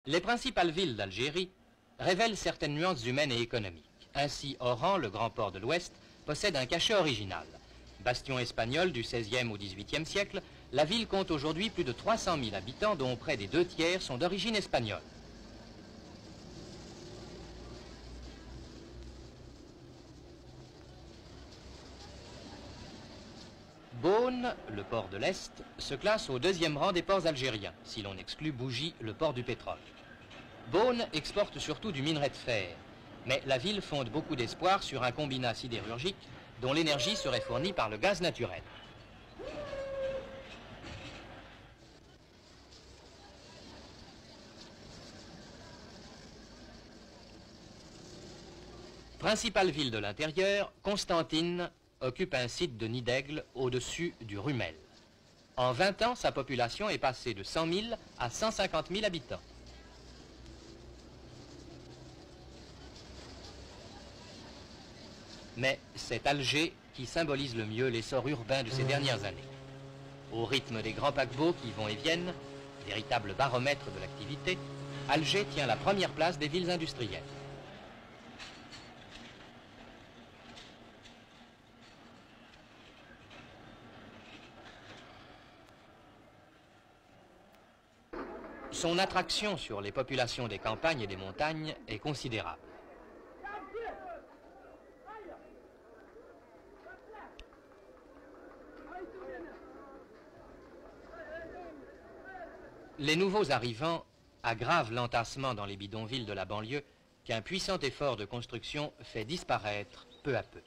Les principales villes d'Algérie révèlent certaines nuances humaines et économiques. Ainsi, Oran, le grand port de l'Ouest, possède un cachet original. Bastion espagnol du XVIe au XVIIIe siècle, la ville compte aujourd'hui plus de 300 000 habitants, dont près des 2/3 sont d'origine espagnole. Beaune, le port de l'Est, se classe au 2e rang des ports algériens, si l'on exclut Bougie, le port du pétrole. Beaune exporte surtout du minerai de fer, mais la ville fonde beaucoup d'espoir sur un combinat sidérurgique dont l'énergie serait fournie par le gaz naturel. Principale ville de l'intérieur, Constantine occupe un site de nid d'aigle au-dessus du Rumel. En 20 ans, sa population est passée de 100 000 à 150 000 habitants. Mais c'est Alger qui symbolise le mieux l'essor urbain de ces dernières années. Au rythme des grands paquebots qui vont et viennent, véritable baromètre de l'activité, Alger tient la première place des villes industrielles. Son attraction sur les populations des campagnes et des montagnes est considérable. Les nouveaux arrivants aggravent l'entassement dans les bidonvilles de la banlieue qu'un puissant effort de construction fait disparaître peu à peu.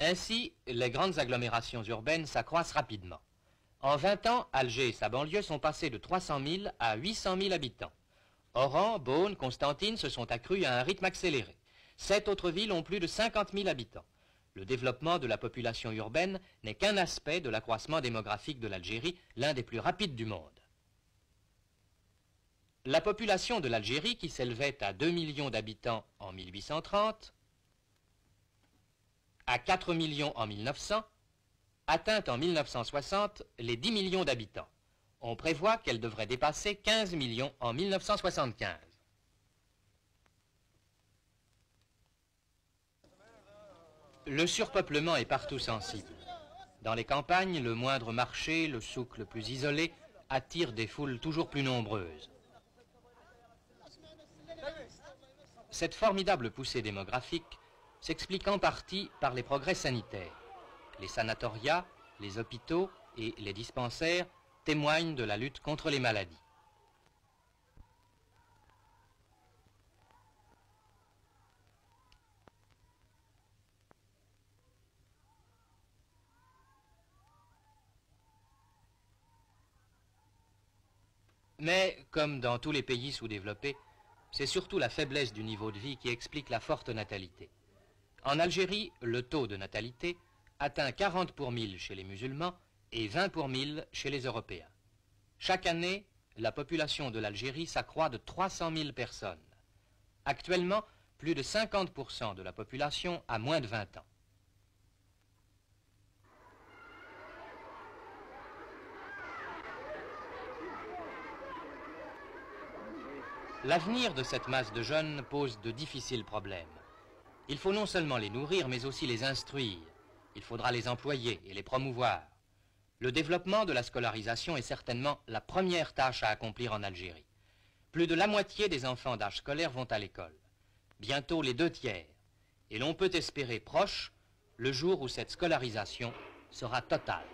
Ainsi, les grandes agglomérations urbaines s'accroissent rapidement. En 20 ans, Alger et sa banlieue sont passés de 300 000 à 800 000 habitants. Oran, Beaune, Constantine se sont accrus à un rythme accéléré. 7 autres villes ont plus de 50 000 habitants. Le développement de la population urbaine n'est qu'un aspect de l'accroissement démographique de l'Algérie, l'un des plus rapides du monde. La population de l'Algérie, qui s'élevait à 2 millions d'habitants en 1830, à 4 millions en 1900, atteint en 1960 les 10 millions d'habitants. On prévoit qu'elle devrait dépasser 15 millions en 1975. Le surpeuplement est partout sensible. Dans les campagnes, le moindre marché, le souk le plus isolé, attire des foules toujours plus nombreuses. Cette formidable poussée démographique s'explique en partie par les progrès sanitaires. Les sanatoriats, les hôpitaux et les dispensaires témoignent de la lutte contre les maladies. Mais, comme dans tous les pays sous-développés, c'est surtout la faiblesse du niveau de vie qui explique la forte natalité. En Algérie, le taux de natalité atteint 40 pour 1000 chez les musulmans et 20 pour 1000 chez les Européens. Chaque année, la population de l'Algérie s'accroît de 300 000 personnes. Actuellement, plus de 50% de la population a moins de 20 ans. L'avenir de cette masse de jeunes pose de difficiles problèmes. Il faut non seulement les nourrir, mais aussi les instruire. Il faudra les employer et les promouvoir. Le développement de la scolarisation est certainement la première tâche à accomplir en Algérie. Plus de la moitié des enfants d'âge scolaire vont à l'école. Bientôt les 2/3. Et l'on peut espérer proche le jour où cette scolarisation sera totale.